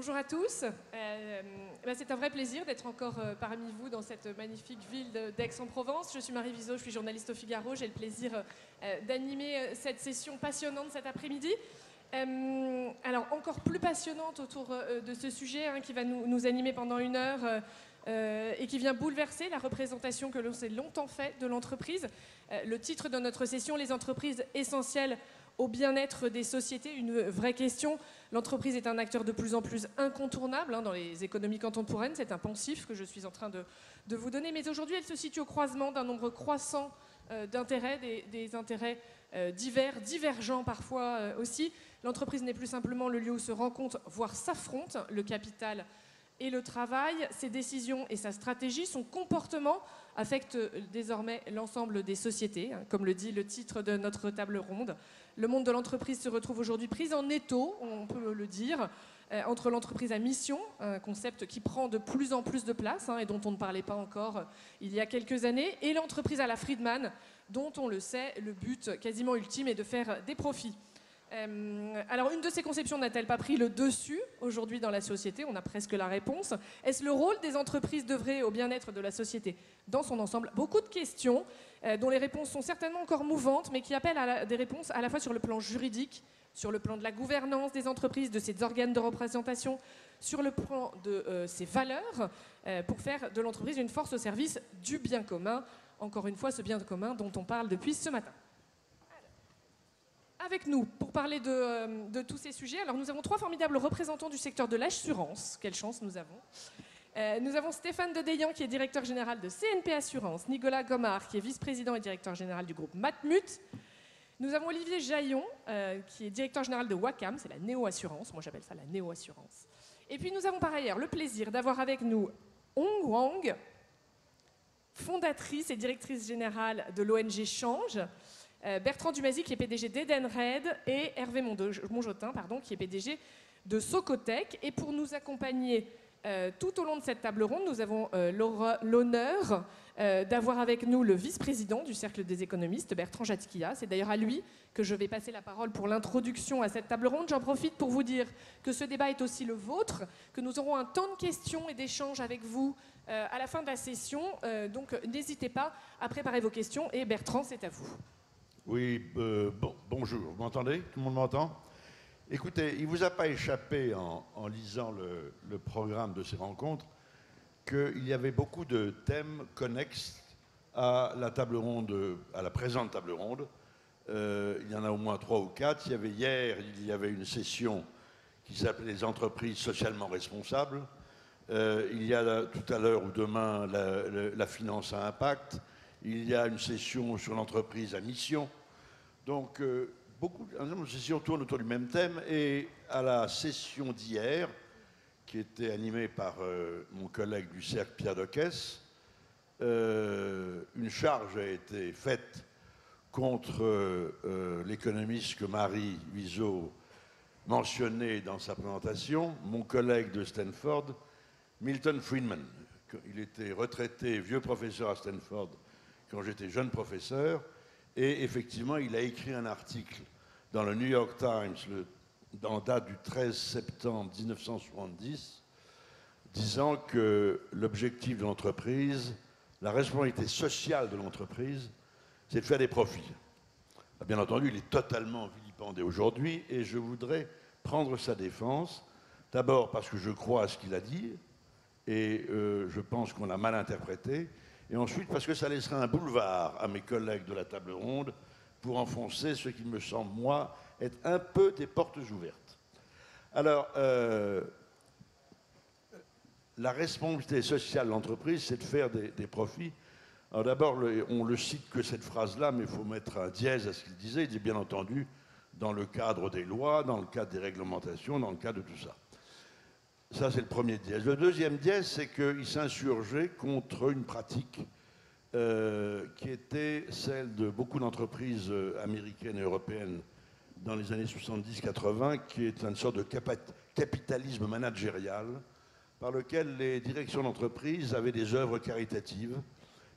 Bonjour à tous. C'est un vrai plaisir d'être encore parmi vous dans cette magnifique ville d'Aix-en-Provence. Je suis Marie Viseau, je suis journaliste au Figaro. J'ai le plaisir d'animer cette session passionnante cet après-midi. Alors encore plus passionnante autour de ce sujet qui va nous animer pendant une heure et qui vient bouleverser la représentation que l'on s'est longtemps fait de l'entreprise. Le titre de notre session, les entreprises essentielles au bien-être des sociétés, une vraie question. L'entreprise est un acteur de plus en plus incontournable dans les économies contemporaines. C'est un pensif que je suis en train de vous donner. Mais aujourd'hui, elle se situe au croisement d'un nombre croissant d'intérêts, des intérêts divers, divergents parfois aussi. L'entreprise n'est plus simplement le lieu où se rencontrent, voire s'affrontent le capital et le travail. Ses décisions et sa stratégie, son comportement affectent désormais l'ensemble des sociétés, comme le dit le titre de notre table ronde. Le monde de l'entreprise se retrouve aujourd'hui pris en étau, on peut le dire, entre l'entreprise à mission, un concept qui prend de plus en plus de place et dont on ne parlait pas encore il y a quelques années, et l'entreprise à la Friedman, dont on le sait, le but quasiment ultime est de faire des profits. Alors, une de ces conceptions n'a-t-elle pas pris le dessus aujourd'hui dans la société? On a presque la réponse. Est-ce le rôle des entreprises d'œuvrer au bien-être de la société dans son ensemble? Beaucoup de questions dont les réponses sont certainement encore mouvantes, mais qui appellent à des réponses à la fois sur le plan juridique, sur le plan de la gouvernance des entreprises, de ses organes de représentation, sur le plan de ses valeurs, pour faire de l'entreprise une force au service du bien commun. Encore une fois, ce bien commun dont on parle depuis ce matin. Avec nous, pour parler de tous ces sujets, alors nous avons trois formidables représentants du secteur de l'assurance. Quelle chance nous avons. Nous avons Stéphane Dedeilhan, qui est directeur général de CNP Assurance, Nicolas Gomard, qui est vice-président et directeur général du groupe Matmut. Nous avons Olivier Jaillon, qui est directeur général de Wacam, c'est la néo-assurance, moi j'appelle ça la néo-assurance. Et puis nous avons par ailleurs le plaisir d'avoir avec nous Hong Wang, fondatrice et directrice générale de l'ONG Change, Bertrand Dumazy, qui est PDG d'Edenred, et Hervé Monjotin, qui est PDG de Socotec. Et pour nous accompagner tout au long de cette table ronde, nous avons l'honneur d'avoir avec nous le vice-président du Cercle des économistes, Bertrand Jatquilla. C'est d'ailleurs à lui que je vais passer la parole pour l'introduction à cette table ronde. J'en profite pour vous dire que ce débat est aussi le vôtre, que nous aurons un temps de questions et d'échanges avec vous à la fin de la session. Donc n'hésitez pas à préparer vos questions. Et Bertrand, c'est à vous. Oui, bonjour, vous m'entendez? Tout le monde m'entend? Écoutez, il ne vous a pas échappé en lisant le programme de ces rencontres qu'il y avait beaucoup de thèmes connexes à la table ronde, à la présente table ronde. Il y en a au moins 3 ou 4. Hier, il y avait une session qui s'appelait les entreprises socialement responsables. Il y a tout à l'heure ou demain la finance à impact. Il y a une session sur l'entreprise à mission. Donc, un nombre de sessions tournent autour du même thème. Et à la session d'hier, qui était animée par mon collègue du cercle Pierre Dockès, une charge a été faite contre l'économiste que Marie Viseau mentionnait dans sa présentation, mon collègue de Stanford, Milton Friedman. Il était retraité, vieux professeur à Stanford, quand j'étais jeune professeur, et effectivement, il a écrit un article dans le New York Times, en date du 13 septembre 1970, disant que l'objectif de l'entreprise, la responsabilité sociale de l'entreprise, c'est de faire des profits. Bien entendu, il est totalement vilipendé aujourd'hui, et je voudrais prendre sa défense, d'abord parce que je crois à ce qu'il a dit, et je pense qu'on l'a mal interprété, et ensuite parce que ça laisserait un boulevard à mes collègues de la table ronde pour enfoncer ce qui me semble, moi, être un peu des portes ouvertes. Alors, la responsabilité sociale de l'entreprise, c'est de faire des profits. Alors d'abord, on le cite que cette phrase-là, mais il faut mettre un dièse à ce qu'il disait. Il dit bien entendu dans le cadre des lois, dans le cadre des réglementations, dans le cadre de tout ça. Ça, c'est le premier dièse. Le deuxième dièse, c'est qu'il s'insurgeait contre une pratique qui était celle de beaucoup d'entreprises américaines et européennes dans les années 70-80, qui est une sorte de capitalisme managérial par lequel les directions d'entreprise avaient des œuvres caritatives.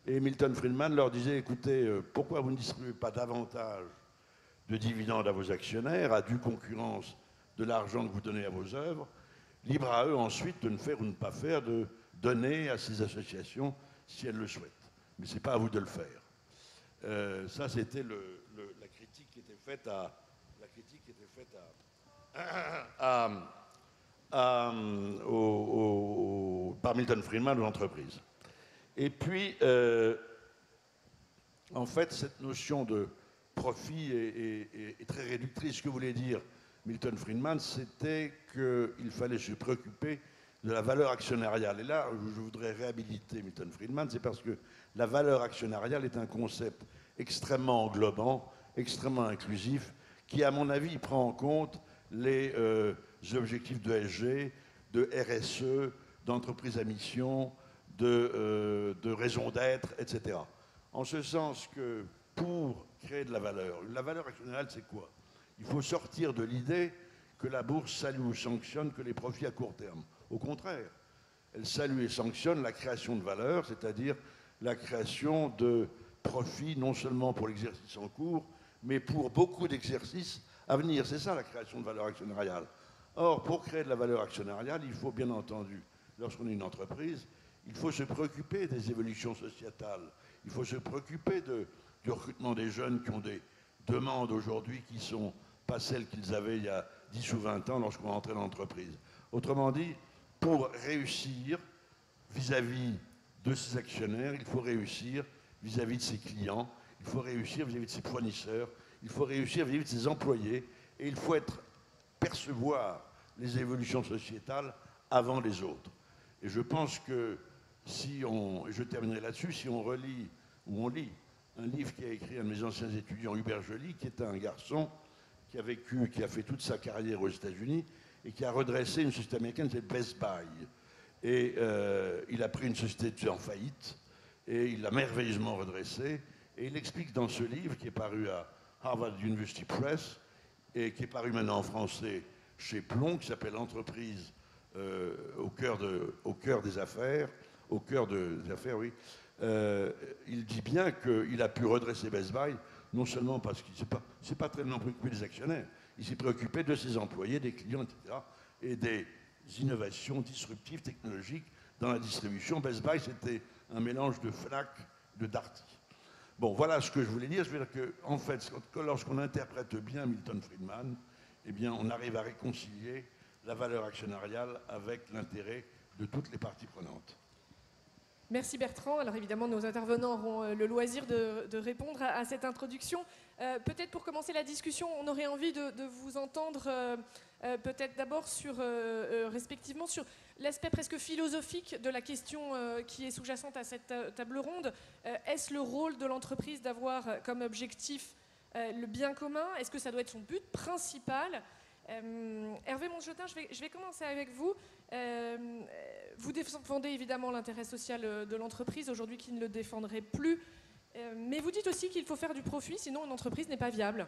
Et Milton Friedman leur disait, écoutez, pourquoi vous ne distribuez pas davantage de dividendes à vos actionnaires, à due concurrence de l'argent que vous donnez à vos œuvres, libre à eux ensuite de ne faire ou ne pas faire, de donner à ces associations si elles le souhaitent. Mais ce n'est pas à vous de le faire. Ça, c'était la critique qui était faite par Milton Friedman de l'entreprise. Et puis, en fait, cette notion de profit est très réductrice. Ce que voulait dire Milton Friedman, c'était qu'il fallait se préoccuper de la valeur actionnariale. Et là, je voudrais réhabiliter Milton Friedman, c'est parce que la valeur actionnariale est un concept extrêmement englobant, extrêmement inclusif, qui, à mon avis, prend en compte les objectifs de ESG, de RSE, d'entreprise à mission, de raison d'être, etc. En ce sens que pour créer de la valeur actionnariale, c'est quoi? Il faut sortir de l'idée que la bourse salue ou sanctionne que les profits à court terme. Au contraire, elle salue et sanctionne la création de valeur, c'est-à-dire la création de profits non seulement pour l'exercice en cours, mais pour beaucoup d'exercices à venir. C'est ça la création de valeur actionnariale. Or, pour créer de la valeur actionnariale, il faut bien entendu, lorsqu'on est une entreprise, il faut se préoccuper des évolutions sociétales. Il faut se préoccuper du recrutement des jeunes qui ont des demandes aujourd'hui qui ne sont pas celles qu'ils avaient il y a 10 ou 20 ans lorsqu'on rentrait dans l'entreprise. Autrement dit, pour réussir vis-à-vis de ses actionnaires, il faut réussir vis-à-vis de ses clients, il faut réussir vis-à-vis de ses fournisseurs, il faut réussir vis-à-vis de ses employés, et il faut percevoir les évolutions sociétales avant les autres. Et je pense que et je terminerai là-dessus, si on relit ou on lit un livre qui a écrit un de mes anciens étudiants, Hubert Joly, qui est un garçon qui a fait toute sa carrière aux États-Unis et qui a redressé une société américaine qui s'appelle Best Buy. Et il a pris une société en faillite et il l'a merveilleusement redressée. Et il explique dans ce livre qui est paru à Harvard University Press et qui est paru maintenant en français chez Plon, qui s'appelle Entreprise au cœur des affaires, oui. Il dit bien qu'il a pu redresser Best Buy, non seulement parce qu'il ne s'est pas très préoccupé des actionnaires, il s'est préoccupé de ses employés, des clients, etc., et des innovations disruptives technologiques dans la distribution. Best Buy, c'était un mélange de Fnac, de Darty. Bon, voilà ce que je voulais dire. Je veux dire qu'en fait, lorsqu'on interprète bien Milton Friedman, eh bien, on arrive à réconcilier la valeur actionnariale avec l'intérêt de toutes les parties prenantes. Merci Bertrand. Alors évidemment, nos intervenants auront le loisir de répondre à cette introduction. Peut-être pour commencer la discussion, on aurait envie de vous entendre peut-être d'abord respectivement sur l'aspect presque philosophique de la question qui est sous-jacente à cette table ronde. Est-ce le rôle de l'entreprise d'avoir comme objectif le bien commun? Est-ce que ça doit être son but principal? Hervé Mongeautin, je vais commencer avec vous. Vous défendez évidemment l'intérêt social de l'entreprise, aujourd'hui qui ne le défendrait plus. Mais vous dites aussi qu'il faut faire du profit, sinon une entreprise n'est pas viable.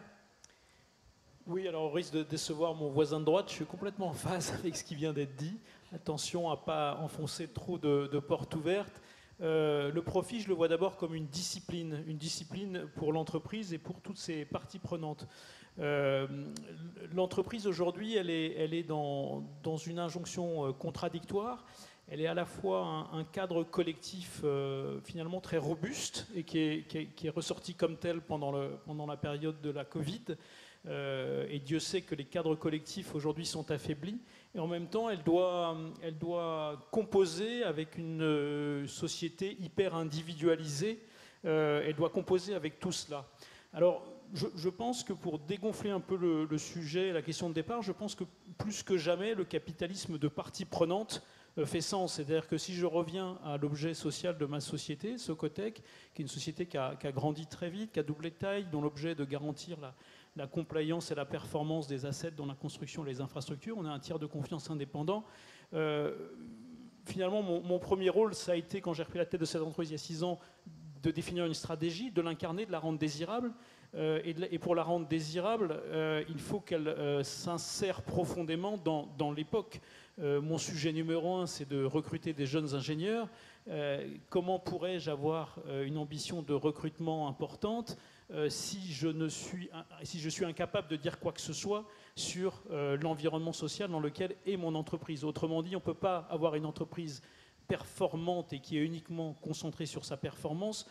Oui, alors au risque de décevoir mon voisin de droite, je suis complètement en phase avec ce qui vient d'être dit. Attention à ne pas enfoncer trop de portes ouvertes. Le profit, je le vois d'abord comme une discipline pour l'entreprise et pour toutes ses parties prenantes. L'entreprise aujourd'hui, elle est dans une injonction contradictoire. Elle est à la fois un cadre collectif finalement très robuste et qui est ressorti comme tel pendant la période de la Covid. Et Dieu sait que les cadres collectifs aujourd'hui sont affaiblis. Et en même temps, elle doit composer avec une société hyper individualisée. Elle doit composer avec tout cela. Alors, je pense que pour dégonfler un peu le sujet, la question de départ, je pense que plus que jamais, le capitalisme de parties prenantes fait sens. C'est-à-dire que si je reviens à l'objet social de ma société, Socotec, qui est une société qui a grandi très vite, qui a doublé de taille, dont l'objet est de garantir la compliance et la performance des assets dans la construction et les infrastructures. On a un tiers de confiance indépendant. Finalement, mon premier rôle, ça a été, quand j'ai repris la tête de cette entreprise il y a 6 ans, de définir une stratégie, de l'incarner, de la rendre désirable. Et pour la rendre désirable, il faut qu'elle s'insère profondément dans l'époque. Mon sujet numéro 1, c'est de recruter des jeunes ingénieurs. Comment pourrais-je avoir une ambition de recrutement importante si je suis incapable de dire quoi que ce soit sur l'environnement social dans lequel est mon entreprise. Autrement dit, on ne peut pas avoir une entreprise performante et qui est uniquement concentrée sur sa performance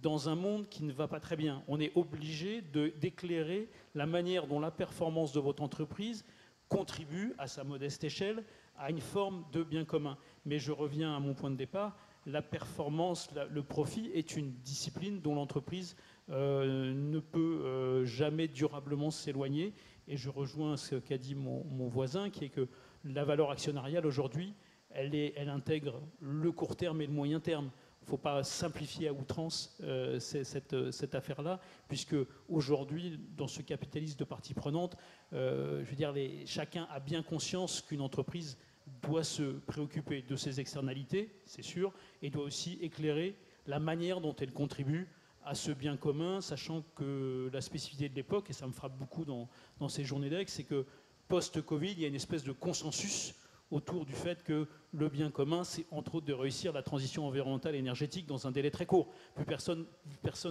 dans un monde qui ne va pas très bien. On est obligé d'éclairer la manière dont la performance de votre entreprise contribue, à sa modeste échelle, à une forme de bien commun. Mais je reviens à mon point de départ, la performance, le profit est une discipline dont l'entreprise ne peut jamais durablement s'éloigner. Et je rejoins ce qu'a dit mon voisin, qui est que la valeur actionnariale aujourd'hui, elle intègre le court terme et le moyen terme. Il ne faut pas simplifier à outrance cette affaire-là, puisque aujourd'hui, dans ce capitalisme de parties prenantes, je veux dire, chacun a bien conscience qu'une entreprise doit se préoccuper de ses externalités, c'est sûr, et doit aussi éclairer la manière dont elle contribue à ce bien commun, sachant que la spécificité de l'époque, et ça me frappe beaucoup dans ces journées d'Aix, c'est que post-Covid, il y a une espèce de consensus autour du fait que le bien commun, c'est entre autres de réussir la transition environnementale et énergétique dans un délai très court. Plus personne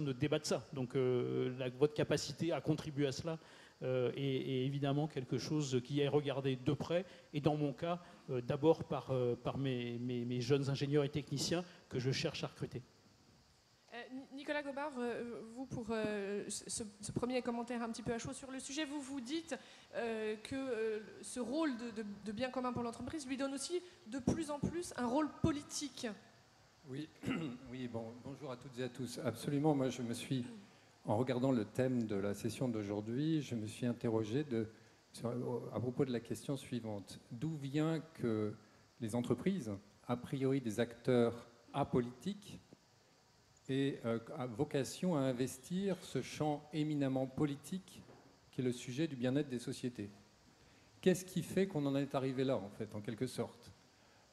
ne débat de ça. Donc votre capacité à contribuer à cela est évidemment quelque chose qui est regardé de près. Et dans mon cas, d'abord par mes jeunes ingénieurs et techniciens que je cherche à recruter. Nicolas Gobard, vous, pour ce premier commentaire un petit peu à chaud sur le sujet, vous dites que ce rôle de bien commun pour l'entreprise lui donne aussi de plus en plus un rôle politique. Oui, bonjour à toutes et à tous. Absolument, moi en regardant le thème de la session d'aujourd'hui, je me suis interrogé à propos de la question suivante. D'où vient que les entreprises, a priori des acteurs apolitiques, et a vocation à investir ce champ éminemment politique qui est le sujet du bien-être des sociétés. Qu'est-ce qui fait qu'on en est arrivé là, en fait, en quelque sorte?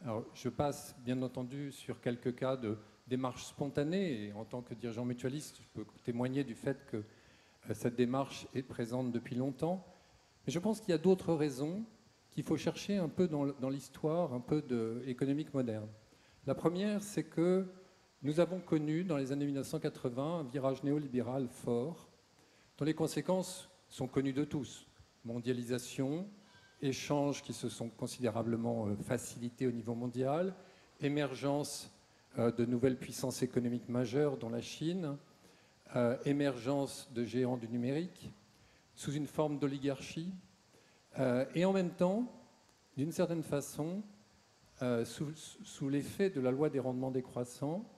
Alors, je passe, bien entendu, sur quelques cas de démarche spontanée, et en tant que dirigeant mutualiste, je peux témoigner du fait que cette démarche est présente depuis longtemps. Mais je pense qu'il y a d'autres raisons qu'il faut chercher un peu dans l'histoire, un peu économique moderne. La première, c'est que nous avons connu, dans les années 1980, un virage néolibéral fort, dont les conséquences sont connues de tous. Mondialisation, échanges qui se sont considérablement facilités au niveau mondial, émergence de nouvelles puissances économiques majeures, dont la Chine, émergence de géants du numérique, sous une forme d'oligarchie, et en même temps, d'une certaine façon, sous l'effet de la loi des rendements décroissants,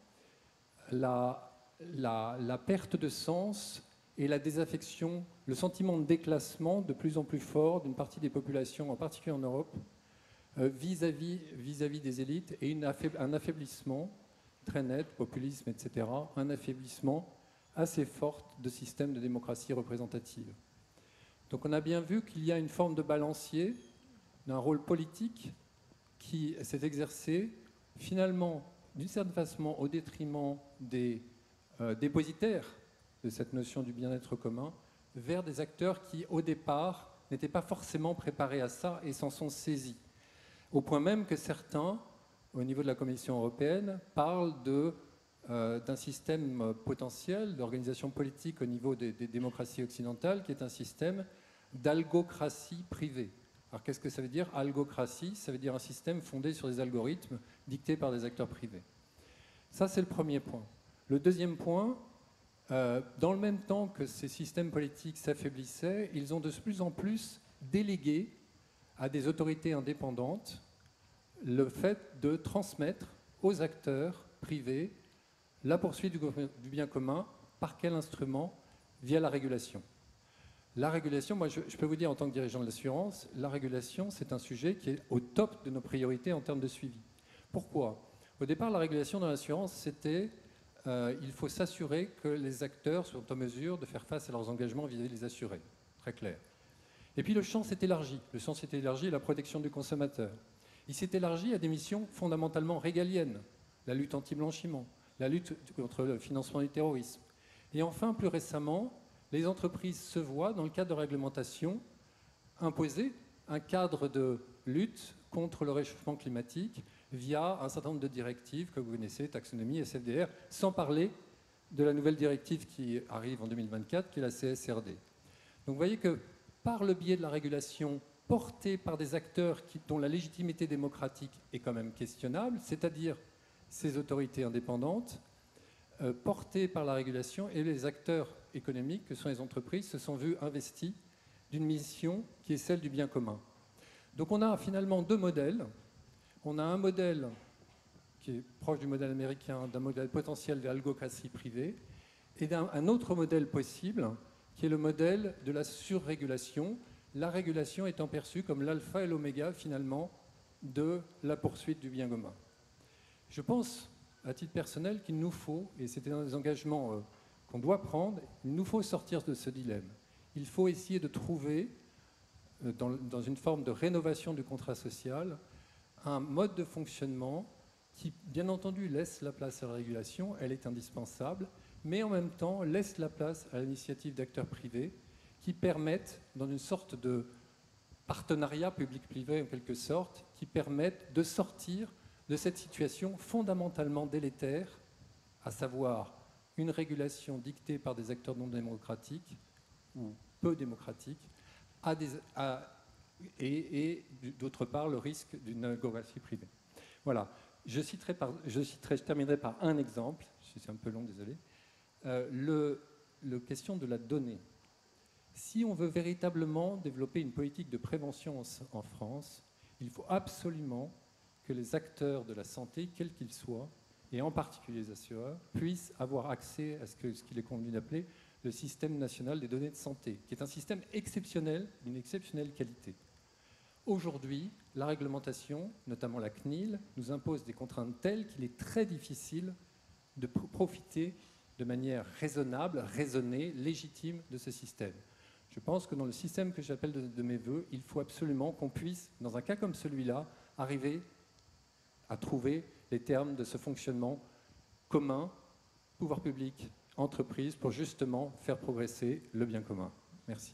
la perte de sens et la désaffection, le sentiment de déclassement de plus en plus fort d'une partie des populations, en particulier en Europe, vis-à-vis des élites, et un affaiblissement très net, populisme, etc., un affaiblissement assez fort de systèmes de démocratie représentative. Donc on a bien vu qu'il y a une forme de balancier d'un rôle politique qui s'est exercé finalement d'une certaine façon au détriment des dépositaires de cette notion du bien-être commun, vers des acteurs qui, au départ, n'étaient pas forcément préparés à ça et s'en sont saisis. Au point même que certains, au niveau de la Commission européenne, parlent d'un système potentiel d'organisation politique au niveau des démocraties occidentales, qui est un système d'algocratie privée. Alors qu'est-ce que ça veut dire, algocratie? Ça veut dire un système fondé sur des algorithmes dictés par des acteurs privés. Ça, c'est le premier point. Le deuxième point, dans le même temps que ces systèmes politiques s'affaiblissaient, ils ont de plus en plus délégué à des autorités indépendantes le fait de transmettre aux acteurs privés la poursuite du bien commun. Par quel instrument? Via la régulation. La régulation, moi je peux vous dire en tant que dirigeant de l'assurance, la régulation c'est un sujet qui est au top de nos priorités en termes de suivi. Pourquoi? Au départ, la régulation dans l'assurance, c'était il faut s'assurer que les acteurs sont en mesure de faire face à leurs engagements vis-à-vis des assurés. Très clair. Et puis le champ s'est élargi. Le champ s'est élargi à la protection du consommateur. Il s'est élargi à des missions fondamentalement régaliennes. La lutte anti-blanchiment, la lutte contre le financement du terrorisme. Et enfin, plus récemment, les entreprises se voient, dans le cadre de réglementation, imposer un cadre de lutte contre le réchauffement climatique via un certain nombre de directives que vous connaissez, taxonomie, SFDR, sans parler de la nouvelle directive qui arrive en 2024, qui est la CSRD. Donc vous voyez que par le biais de la régulation portée par des acteurs dont la légitimité démocratique est quand même questionnable, c'est-à-dire ces autorités indépendantes, portées par la régulation, et les acteurs économiques, que sont les entreprises, se sont vus investis d'une mission qui est celle du bien commun. Donc on a finalement deux modèles. On a un modèle qui est proche du modèle américain, d'un modèle potentiel de l'algocratie privée, et un autre modèle possible, qui est le modèle de la surrégulation, la régulation étant perçue comme l'alpha et l'oméga, finalement, de la poursuite du bien commun. Je pense, à titre personnel, qu'il nous faut, et c'était un des engagements qu'on doit prendre, il nous faut sortir de ce dilemme. Il faut essayer de trouver, dans une forme de rénovation du contrat social, un mode de fonctionnement qui, bien entendu, laisse la place à la régulation, elle est indispensable, mais en même temps laisse la place à l'initiative d'acteurs privés qui permettent, dans une sorte de partenariat public-privé en quelque sorte, qui permettent de sortir de cette situation fondamentalement délétère, à savoir une régulation dictée par des acteurs non démocratiques ou peu démocratiques, et d'autre part le risque d'une algorithmie privée. Voilà. Je terminerai par un exemple, c'est un peu long, désolé. La question de la donnée. Si on veut véritablement développer une politique de prévention en France, il faut absolument que les acteurs de la santé, quels qu'ils soient, et en particulier les assureurs, puissent avoir accès à ce qu'il est convenu d'appeler le système national des données de santé, qui est un système exceptionnel, d'une exceptionnelle qualité. Aujourd'hui, la réglementation, notamment la CNIL, nous impose des contraintes telles qu'il est très difficile de profiter de manière raisonnable, raisonnée, légitime de ce système. Je pense que dans le système que j'appelle de mes voeux, il faut absolument qu'on puisse, dans un cas comme celui-là, arriver à trouver les termes de ce fonctionnement commun, pouvoir public, entreprise, pour justement faire progresser le bien commun. Merci.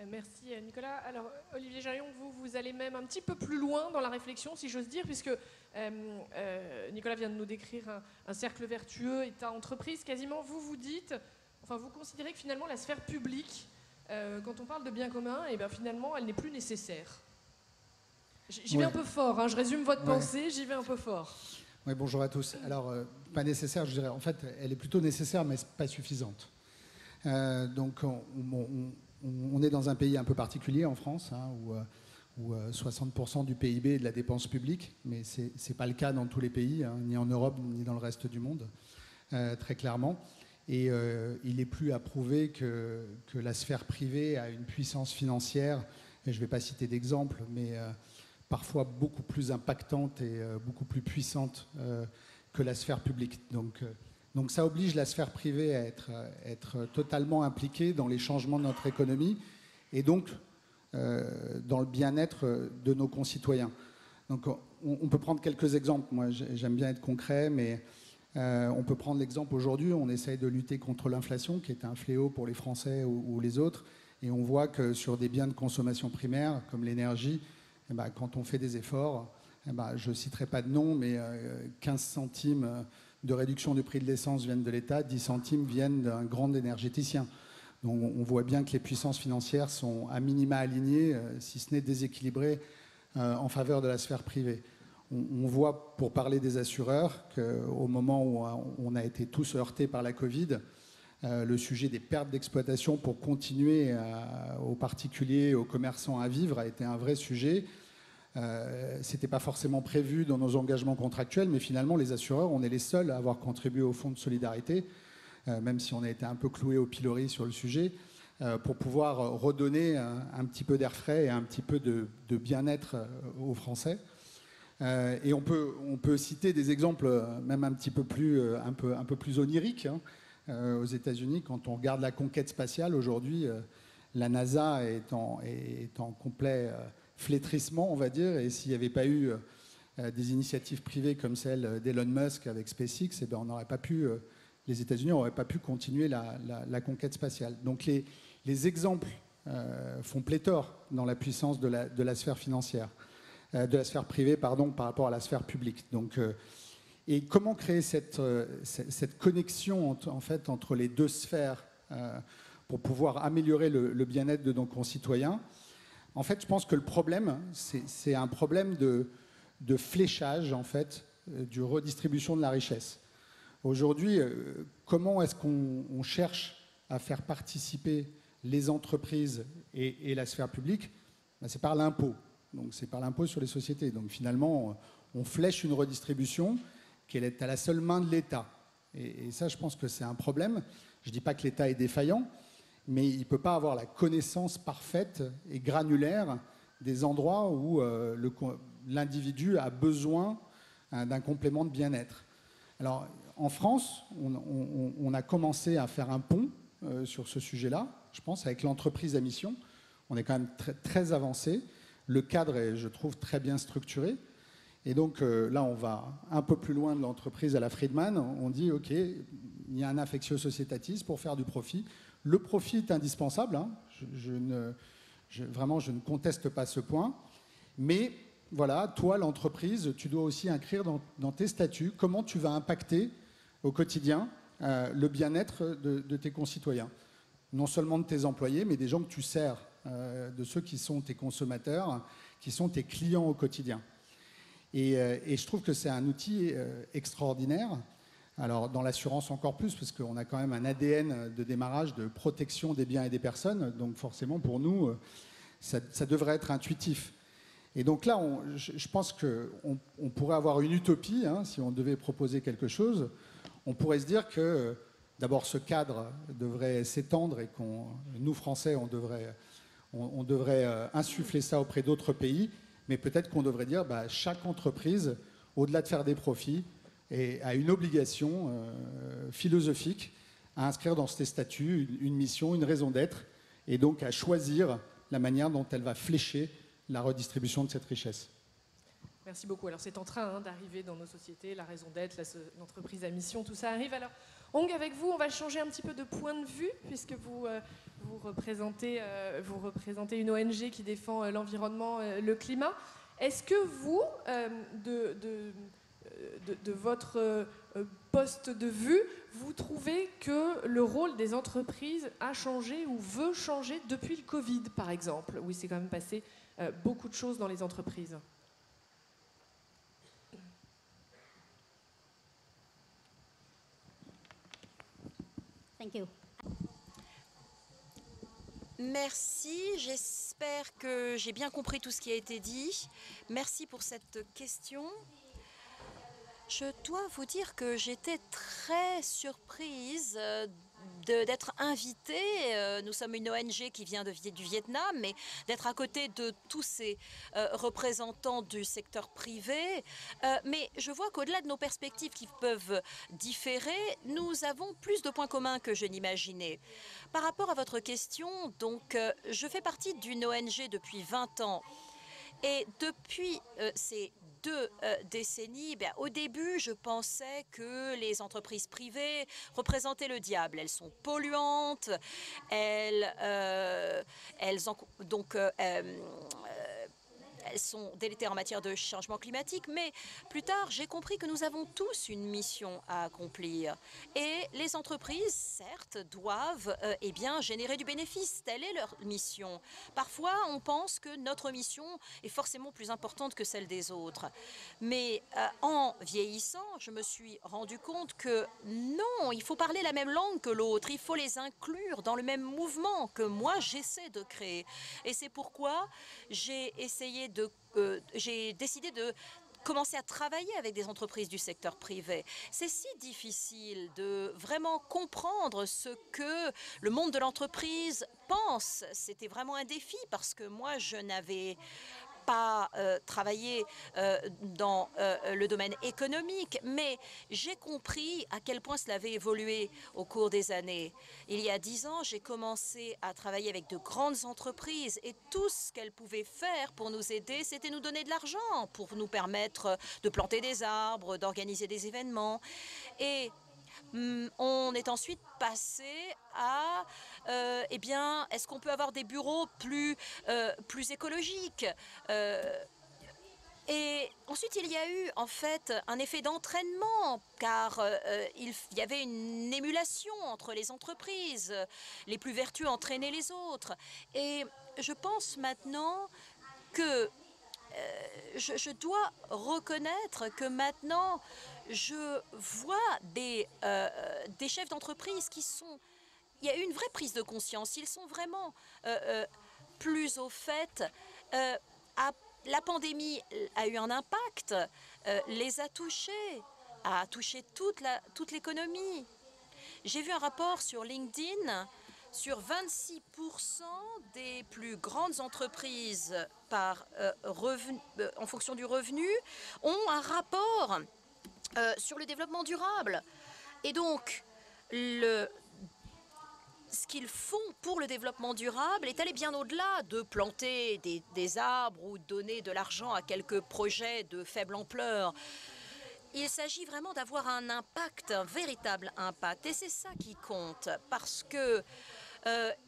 Merci Nicolas. Alors Olivier Jarion, vous allez même un petit peu plus loin dans la réflexion, si j'ose dire, puisque Nicolas vient de nous décrire un cercle vertueux, État-entreprise. Quasiment, vous dites, enfin vous considérez que finalement la sphère publique, quand on parle de bien commun, et bien finalement elle n'est plus nécessaire. J'y vais un peu fort, hein, je résume votre pensée, j'y vais un peu fort. Oui, bonjour à tous. Alors, pas nécessaire, je dirais, en fait, elle est plutôt nécessaire, mais pas suffisante. Donc, on est dans un pays un peu particulier en France, hein, où 60% du PIB est de la dépense publique, mais ce n'est pas le cas dans tous les pays, hein, ni en Europe, ni dans le reste du monde, très clairement. Et il n'est plus à prouver que la sphère privée a une puissance financière, et je ne vais pas citer d'exemple, mais parfois beaucoup plus impactante et beaucoup plus puissante que la sphère publique. Donc ça oblige la sphère privée à être totalement impliquée dans les changements de notre économie et donc dans le bien-être de nos concitoyens. Donc on peut prendre quelques exemples. Moi, j'aime bien être concret, mais on peut prendre l'exemple aujourd'hui. On essaye de lutter contre l'inflation, qui est un fléau pour les Français ou les autres. Et on voit que sur des biens de consommation primaire, comme l'énergie, eh ben, quand on fait des efforts, eh ben, je ne citerai pas de nom, mais 15 centimes de réduction du prix de l'essence viennent de l'État, 10 centimes viennent d'un grand énergéticien. Donc on voit bien que les puissances financières sont à minima alignées, si ce n'est déséquilibrées, en faveur de la sphère privée. On voit, pour parler des assureurs, qu'au moment où on a été tous heurtés par la Covid, le sujet des pertes d'exploitation pour continuer aux particuliers, aux commerçants à vivre a été un vrai sujet. Ce n'était pas forcément prévu dans nos engagements contractuels, mais finalement, les assureurs, on est les seuls à avoir contribué au fonds de solidarité, même si on a été un peu cloué au pilori sur le sujet, pour pouvoir redonner un petit peu d'air frais et un petit peu de bien-être aux Français. Et on peut citer des exemples même un peu plus oniriques. Hein. Aux États-Unis, quand on regarde la conquête spatiale, aujourd'hui, la NASA est en complet flétrissement, on va dire, et s'il n'y avait pas eu des initiatives privées comme celle d'Elon Musk avec SpaceX, eh ben, les États-Unis n'auraient pas pu continuer la conquête spatiale. Donc les exemples font pléthore dans la puissance de la sphère financière, de la sphère privée, pardon, par rapport à la sphère publique. Donc Et comment créer cette connexion en fait, entre les deux sphères pour pouvoir améliorer le bien-être de nos concitoyens? En fait, je pense que le problème, c'est un problème de fléchage, en fait, de redistribution de la richesse. Aujourd'hui, comment est-ce qu'on cherche à faire participer les entreprises et la sphère publique? Ben, c'est par l'impôt. Donc, c'est par l'impôt sur les sociétés. Donc, finalement, on flèche une redistribution qui est à la seule main de l'État. Et ça, je pense que c'est un problème. Je ne dis pas que l'État est défaillant, mais il ne peut pas avoir la connaissance parfaite et granulaire des endroits où l'individu a besoin d'un complément de bien-être. Alors, en France, on a commencé à faire un pont sur ce sujet-là, je pense, avec l'entreprise à mission. On est quand même très, très avancé. Le cadre est, je trouve, très bien structuré. Et donc là, on va un peu plus loin de l'entreprise à la Friedman. On dit, OK, il y a un affectio societatis pour faire du profit. Le profit est indispensable. Hein. Vraiment, je ne conteste pas ce point. Mais voilà, toi, l'entreprise, tu dois aussi inscrire dans tes statuts comment tu vas impacter au quotidien le bien-être de tes concitoyens. Non seulement de tes employés, mais des gens que tu sers, de ceux qui sont tes consommateurs, qui sont tes clients au quotidien. Et je trouve que c'est un outil extraordinaire. Alors, dans l'assurance encore plus, parce qu'on a quand même un ADN de démarrage de protection des biens et des personnes. Donc, forcément, pour nous, ça devrait être intuitif. Et donc là, je pense qu'on pourrait avoir une utopie, hein, si on devait proposer quelque chose. On pourrait se dire que, d'abord, ce cadre devrait s'étendre et nous, Français, on devrait insuffler ça auprès d'autres pays. Mais peut-être qu'on devrait dire que chaque entreprise, au-delà de faire des profits, a une obligation philosophique à inscrire dans ses statuts une mission, une raison d'être, et donc à choisir la manière dont elle va flécher la redistribution de cette richesse. Merci beaucoup. Alors c'est en train d'arriver dans nos sociétés, la raison d'être, l'entreprise à mission, tout ça arrive. Alors Hong, avec vous, on va changer un petit peu de point de vue, puisque vous représentez une ONG qui défend l'environnement, le climat. Est-ce que vous, de votre poste de vue, vous trouvez que le rôle des entreprises a changé ou veut changer depuis le Covid, par exemple, où il s'est quand même passé beaucoup de choses dans les entreprises? Thank you. Merci, j'espère que j'ai bien compris tout ce qui a été dit. Merci pour cette question. Je dois vous dire que j'étais très surprise d'être invitée. Nous sommes une ONG qui vient du Vietnam, mais d'être à côté de tous ces représentants du secteur privé. Mais je vois qu'au-delà de nos perspectives qui peuvent différer, nous avons plus de points communs que je n'imaginais. Par rapport à votre question, donc, je fais partie d'une ONG depuis 20 ans. Et depuis ces 2 décennies, au début, je pensais que les entreprises privées représentaient le diable. Elles sont polluantes, elles sont délétères en matière de changement climatique, mais plus tard, j'ai compris que nous avons tous une mission à accomplir. Et les entreprises, certes, doivent générer du bénéfice. Telle est leur mission. Parfois, on pense que notre mission est forcément plus importante que celle des autres. Mais en vieillissant, je me suis rendu compte que non, il faut parler la même langue que l'autre. Il faut les inclure dans le même mouvement que moi, j'essaie de créer. Et c'est pourquoi j'ai décidé de commencer à travailler avec des entreprises du secteur privé. C'est si difficile de vraiment comprendre ce que le monde de l'entreprise pense. C'était vraiment un défi parce que moi, je n'avais pas travaillé dans le domaine économique, mais j'ai compris à quel point cela avait évolué au cours des années. Il y a 10 ans, j'ai commencé à travailler avec de grandes entreprises et tout ce qu'elles pouvaient faire pour nous aider, c'était nous donner de l'argent pour nous permettre de planter des arbres, d'organiser des événements. Et on est ensuite passé à, est-ce qu'on peut avoir des bureaux plus écologiques Et ensuite, il y a eu en fait un effet d'entraînement, car il y avait une émulation entre les entreprises. Les plus vertueux entraînaient les autres. Et je pense maintenant que je dois reconnaître que maintenant, je vois des chefs d'entreprise qui sont... Il y a eu une vraie prise de conscience. Ils sont vraiment plus au fait. La pandémie a eu un impact, les a touchés, a touché toute l'économie. J'ai vu un rapport sur LinkedIn sur 26% des plus grandes entreprises en fonction du revenu ont un rapport sur le développement durable. Et donc, ce qu'ils font pour le développement durable est allé bien au-delà de planter des arbres ou de donner de l'argent à quelques projets de faible ampleur. Il s'agit vraiment d'avoir un impact, un véritable impact. Et c'est ça qui compte, parce que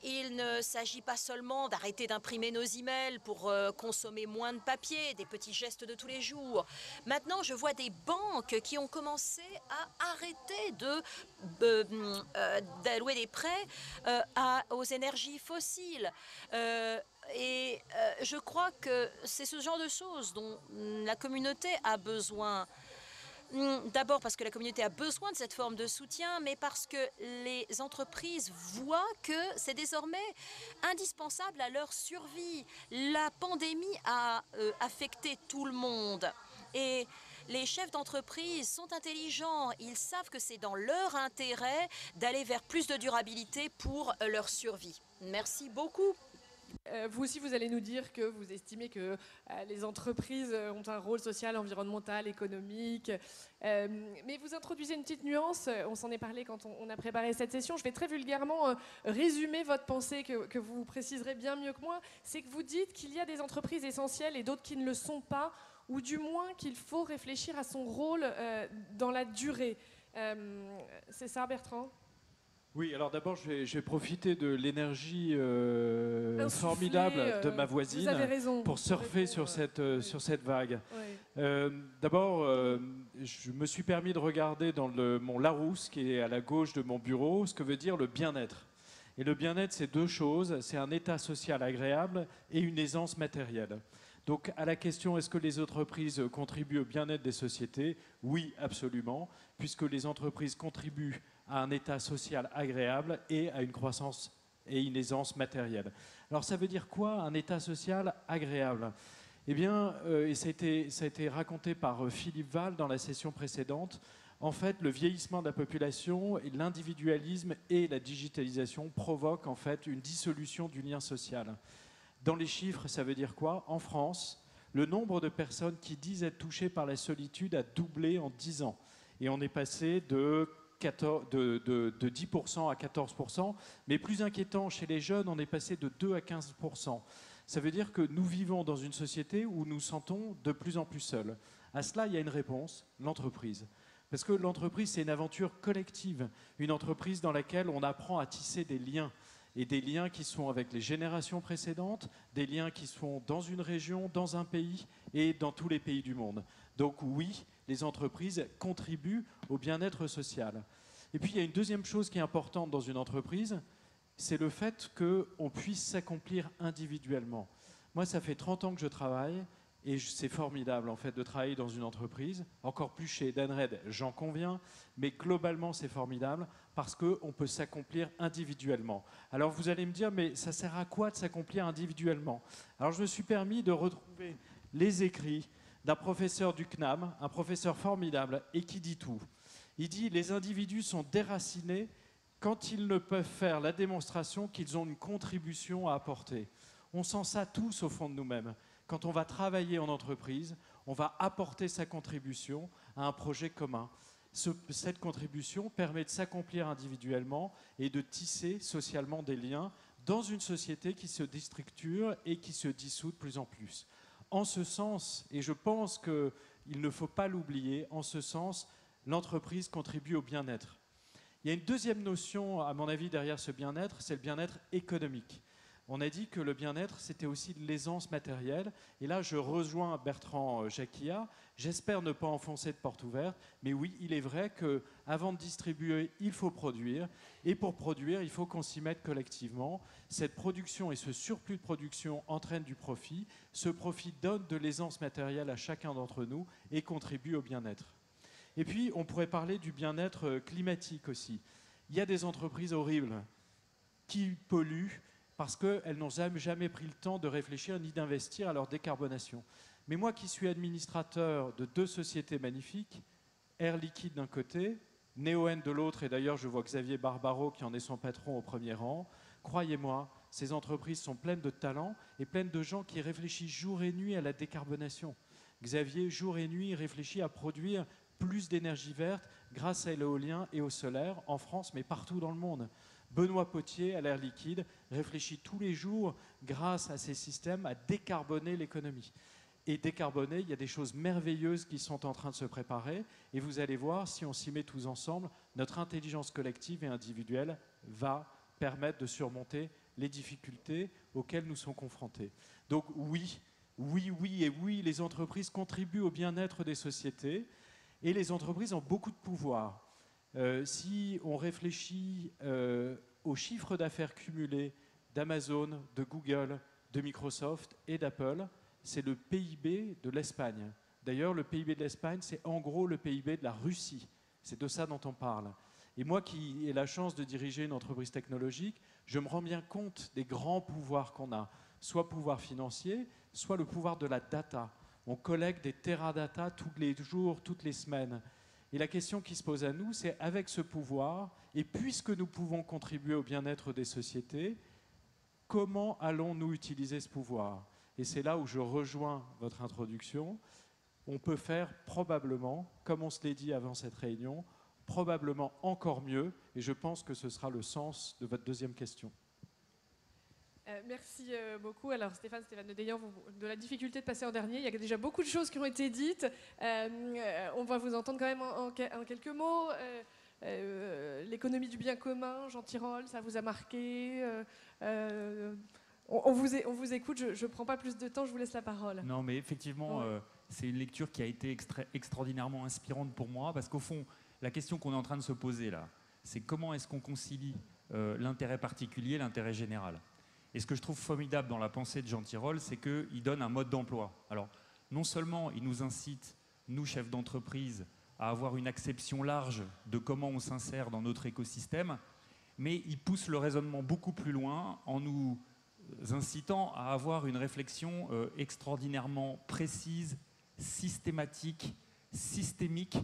il ne s'agit pas seulement d'arrêter d'imprimer nos emails pour consommer moins de papier, des petits gestes de tous les jours. Maintenant, je vois des banques qui ont commencé à arrêter d'allouer des prêts aux énergies fossiles. Et je crois que c'est ce genre de choses dont la communauté a besoin. D'abord parce que la communauté a besoin de cette forme de soutien, mais parce que les entreprises voient que c'est désormais indispensable à leur survie. La pandémie a affecté tout le monde et les chefs d'entreprise sont intelligents. Ils savent que c'est dans leur intérêt d'aller vers plus de durabilité pour leur survie. Merci beaucoup. Vous aussi, vous allez nous dire que vous estimez que les entreprises ont un rôle social, environnemental, économique. Mais vous introduisez une petite nuance, on s'en est parlé quand on a préparé cette session. Je vais très vulgairement résumer votre pensée que vous préciserez bien mieux que moi. C'est que vous dites qu'il y a des entreprises essentielles et d'autres qui ne le sont pas, ou du moins qu'il faut réfléchir à son rôle dans la durée. C'est ça, Bertrand ? Oui, alors d'abord, je vais profiter de l'énergie formidable de ma voisine pour surfer sur cette vague. Oui. D'abord, je me suis permis de regarder dans mon Larousse, qui est à la gauche de mon bureau, ce que veut dire le bien-être. Et le bien-être, c'est deux choses, c'est un état social agréable et une aisance matérielle. Donc à la question, est-ce que les entreprises contribuent au bien-être des sociétés? Oui, absolument, puisque les entreprises contribuent à un état social agréable et à une croissance et une aisance matérielle. Alors ça veut dire quoi, un état social agréable? Eh bien, et ça a été raconté par Philippe Val dans la session précédente, en fait, le vieillissement de la population, l'individualisme et la digitalisation provoquent en fait une dissolution du lien social. Dans les chiffres, ça veut dire quoi? En France, le nombre de personnes qui disent être touchées par la solitude a doublé en 10 ans. Et on est passé de 10% à 14%, mais plus inquiétant, chez les jeunes, on est passé de 2 à 15%. Ça veut dire que nous vivons dans une société où nous sentons de plus en plus seuls. À cela, il y a une réponse, l'entreprise. Parce que l'entreprise, c'est une aventure collective, une entreprise dans laquelle on apprend à tisser des liens, et des liens qui sont avec les générations précédentes, des liens qui sont dans une région, dans un pays et dans tous les pays du monde. Donc oui, les entreprises contribuent au bien-être social. Et puis il y a une deuxième chose qui est importante dans une entreprise, c'est le fait qu'on puisse s'accomplir individuellement. Moi, ça fait 30 ans que je travaille et c'est formidable en fait de travailler dans une entreprise, encore plus chez Edenred, j'en conviens, mais globalement c'est formidable parce qu'on peut s'accomplir individuellement. Alors vous allez me dire, mais ça sert à quoi de s'accomplir individuellement? Alors je me suis permis de retrouver les écrits d'un professeur du CNAM, un professeur formidable, et qui dit tout. Il dit « Les individus sont déracinés quand ils ne peuvent faire la démonstration qu'ils ont une contribution à apporter. » On sent ça tous au fond de nous-mêmes. Quand on va travailler en entreprise, on va apporter sa contribution à un projet commun. Cette contribution permet de s'accomplir individuellement et de tisser socialement des liens dans une société qui se déstructure et qui se dissout de plus en plus. En ce sens, et je pense qu'il ne faut pas l'oublier, en ce sens, l'entreprise contribue au bien-être. Il y a une deuxième notion, à mon avis, derrière ce bien-être, c'est le bien-être économique. On a dit que le bien-être, c'était aussi de l'aisance matérielle. Et là, je rejoins Bertrand Jacquia. J'espère ne pas enfoncer de porte ouverte. Mais oui, il est vrai qu'avant de distribuer, il faut produire. Et pour produire, il faut qu'on s'y mette collectivement. Cette production et ce surplus de production entraînent du profit. Ce profit donne de l'aisance matérielle à chacun d'entre nous et contribue au bien-être. Et puis, on pourrait parler du bien-être climatique aussi. Il y a des entreprises horribles qui polluent parce qu'elles n'ont jamais pris le temps de réfléchir ni d'investir à leur décarbonation. Mais moi qui suis administrateur de 2 sociétés magnifiques, Air Liquide d'un côté, Neoen de l'autre, et d'ailleurs je vois Xavier Barbaro qui en est son patron au premier rang, croyez-moi, ces entreprises sont pleines de talents et pleines de gens qui réfléchissent jour et nuit à la décarbonation. Xavier, jour et nuit, réfléchit à produire plus d'énergie verte grâce à l'éolien et au solaire en France, mais partout dans le monde. Benoît Potier, à l'Air Liquide, réfléchit tous les jours, grâce à ces systèmes, à décarboner l'économie. Et décarboner, il y a des choses merveilleuses qui sont en train de se préparer. Et vous allez voir, si on s'y met tous ensemble, notre intelligence collective et individuelle va permettre de surmonter les difficultés auxquelles nous sommes confrontés. Donc oui, les entreprises contribuent au bien-être des sociétés. Et les entreprises ont beaucoup de pouvoir. Si on réfléchit aux chiffres d'affaires cumulés d'Amazon, de Google, de Microsoft et d'Apple, c'est le PIB de l'Espagne. D'ailleurs, le PIB de l'Espagne, c'est en gros le PIB de la Russie. C'est de ça dont on parle. Et moi qui ai la chance de diriger une entreprise technologique, je me rends bien compte des grands pouvoirs qu'on a, soit pouvoir financier, soit le pouvoir de la data. On collecte des teradata tous les jours, toutes les semaines. Et la question qui se pose à nous, c'est avec ce pouvoir, et puisque nous pouvons contribuer au bien-être des sociétés, comment allons-nous utiliser ce pouvoir? Et c'est là où je rejoins votre introduction. On peut faire probablement, comme on se l'est dit avant cette réunion, probablement encore mieux, et je pense que ce sera le sens de votre deuxième question. Merci beaucoup. Alors Stéphane de Deyan, de la difficulté de passer en dernier, il y a déjà beaucoup de choses qui ont été dites. On va vous entendre quand même en quelques mots. L'économie du bien commun, Jean Tirole, ça vous a marqué on vous écoute, je ne prends pas plus de temps, je vous laisse la parole. Non, mais effectivement, c'est une lecture qui a été extraordinairement inspirante pour moi, parce qu'au fond, la question qu'on est en train de se poser là, c'est comment est-ce qu'on concilie l'intérêt particulier et l'intérêt général. Et ce que je trouve formidable dans la pensée de Jean Tirole, c'est qu'il donne un mode d'emploi. Alors, non seulement il nous incite, nous, chefs d'entreprise, à avoir une acception large de comment on s'insère dans notre écosystème, mais il pousse le raisonnement beaucoup plus loin en nous incitant à avoir une réflexion extraordinairement précise, systématique, systémique,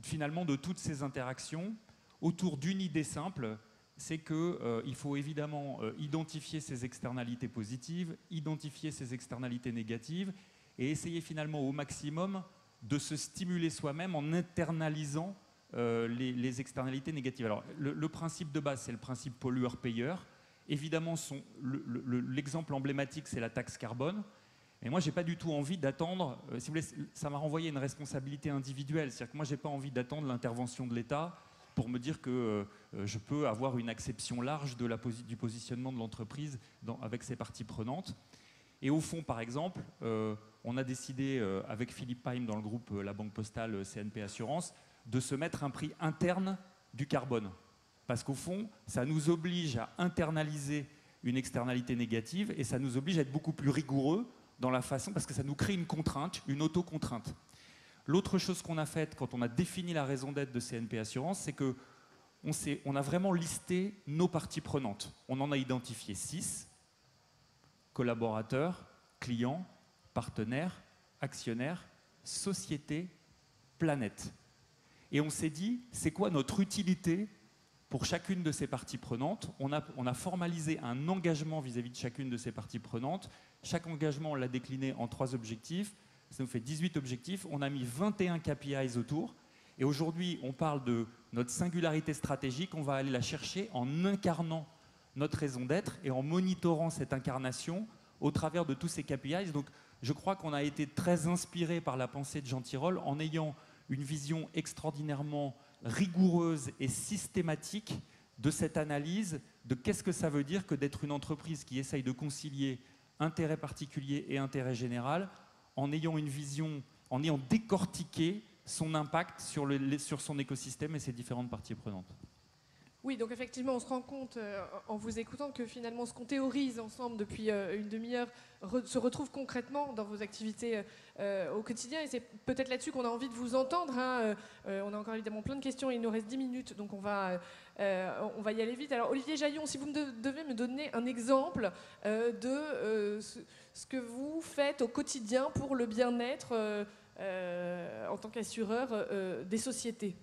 finalement, de toutes ces interactions autour d'une idée simple, c'est qu'il faut évidemment identifier ces externalités positives, identifier ces externalités négatives et essayer finalement au maximum de se stimuler soi-même en internalisant les externalités négatives. Alors, le principe de base, c'est le principe pollueur-payeur. Évidemment, l'exemple emblématique, c'est la taxe carbone. Et moi, je n'ai pas du tout envie d'attendre, si vous voulez, ça m'a renvoyé une responsabilité individuelle. C'est-à-dire que moi, je n'ai pas envie d'attendre l'intervention de l'État pour me dire que je peux avoir une acception large du positionnement de l'entreprise avec ses parties prenantes. Et au fond, par exemple, on a décidé, avec Philippe Paim dans le groupe La Banque Postale CNP Assurance, de se mettre un prix interne du carbone. Parce qu'au fond, ça nous oblige à internaliser une externalité négative et ça nous oblige à être beaucoup plus rigoureux dans la façon, parce que ça nous crée une contrainte, une auto-contrainte. L'autre chose qu'on a faite quand on a défini la raison d'être de CNP Assurance, c'est qu'on a vraiment listé nos parties prenantes. On en a identifié 6, collaborateurs, clients, partenaires, actionnaires, sociétés, planète. Et on s'est dit, c'est quoi notre utilité pour chacune de ces parties prenantes? On a formalisé un engagement vis-à-vis de chacune de ces parties prenantes. Chaque engagement, on l'a décliné en 3 objectifs. Ça nous fait 18 objectifs. On a mis 21 KPIs autour. Et aujourd'hui, on parle de notre singularité stratégique. On va aller la chercher en incarnant notre raison d'être et en monitorant cette incarnation au travers de tous ces KPIs. Donc, je crois qu'on a été très inspiré par la pensée de Jean Tirole en ayant une vision extraordinairement rigoureuse et systématique de cette analyse de qu'est-ce que ça veut dire que d'être une entreprise qui essaye de concilier intérêt particulier et intérêt général en ayant une vision, en ayant décortiqué son impact sur son écosystème et ses différentes parties prenantes. Oui, donc effectivement, on se rend compte en vous écoutant que finalement ce qu'on théorise ensemble depuis une demi-heure se retrouve concrètement dans vos activités au quotidien. Et c'est peut-être là-dessus qu'on a envie de vous entendre. Hein. On a encore évidemment plein de questions. Il nous reste 10 minutes, donc on va y aller vite. Alors Olivier Jaillon, si vous devez me donner un exemple de ce que vous faites au quotidien pour le bien-être en tant qu'assureur des sociétés.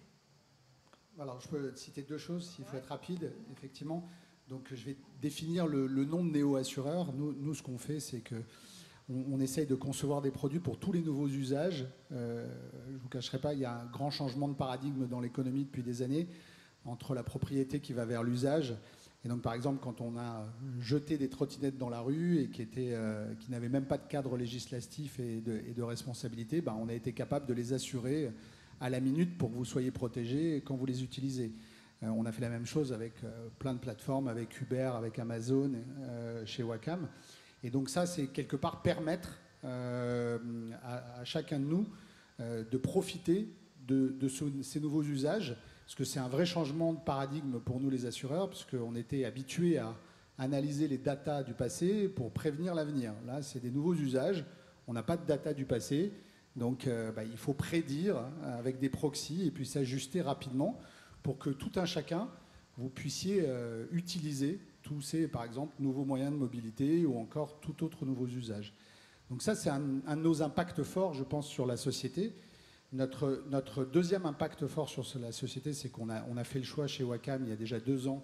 Alors, je peux citer deux choses, s'il faut être rapide, effectivement. Donc, je vais définir le nom de néo-assureur. Nous, ce qu'on fait, c'est qu'on essaye de concevoir des produits pour tous les nouveaux usages. Je ne vous cacherai pas, il y a un grand changement de paradigme dans l'économie depuis des années, entre la propriété qui va vers l'usage. Et donc, par exemple, quand on a jeté des trottinettes dans la rue et qui n'avaient même pas de cadre législatif et de responsabilité, on a été capable de les assurer à la minute pour que vous soyez protégés quand vous les utilisez. On a fait la même chose avec plein de plateformes, avec Uber, avec Amazon, chez Wacom. Et donc ça, c'est quelque part permettre à chacun de nous de profiter de ces nouveaux usages, parce que c'est un vrai changement de paradigme pour nous les assureurs, parce qu'on était habitués à analyser les datas du passé pour prévenir l'avenir. Là, c'est des nouveaux usages, on n'a pas de data du passé, donc il faut prédire avec des proxys et puis s'ajuster rapidement pour que tout un chacun, vous puissiez utiliser tous ces, par exemple, nouveaux moyens de mobilité ou encore tout autre nouveaux usages. Donc ça, c'est un de nos impacts forts, je pense, sur la société. Notre deuxième impact fort sur la société, c'est qu'on a fait le choix chez Wacom, il y a déjà 2 ans,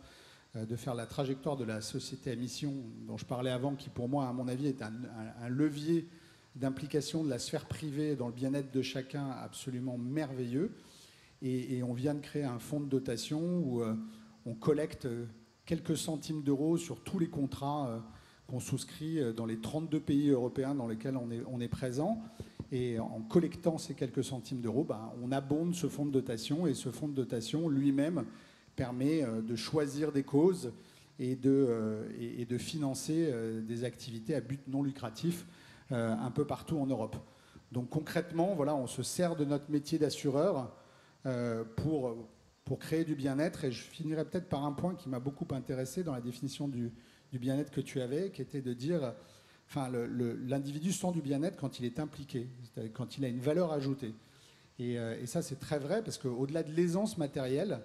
de faire la trajectoire de la société à mission dont je parlais avant, qui pour moi, à mon avis, est un levier d'implication de la sphère privée dans le bien-être de chacun absolument merveilleux. Et on vient de créer un fonds de dotation où on collecte quelques centimes d'euros sur tous les contrats qu'on souscrit dans les 32 pays européens dans lesquels on est présent. Et en collectant ces quelques centimes d'euros, on abonde ce fonds de dotation. Et ce fonds de dotation lui-même permet de choisir des causes et de financer des activités à but non lucratif un peu partout en Europe. Donc concrètement, voilà, on se sert de notre métier d'assureur pour créer du bien-être. Et je finirai peut-être par un point qui m'a beaucoup intéressé dans la définition du bien-être que tu avais, qui était de dire, l'individu sent du bien-être quand il est impliqué, c'est-à-dire quand il a une valeur ajoutée. Et ça, c'est très vrai, parce qu'au-delà de l'aisance matérielle,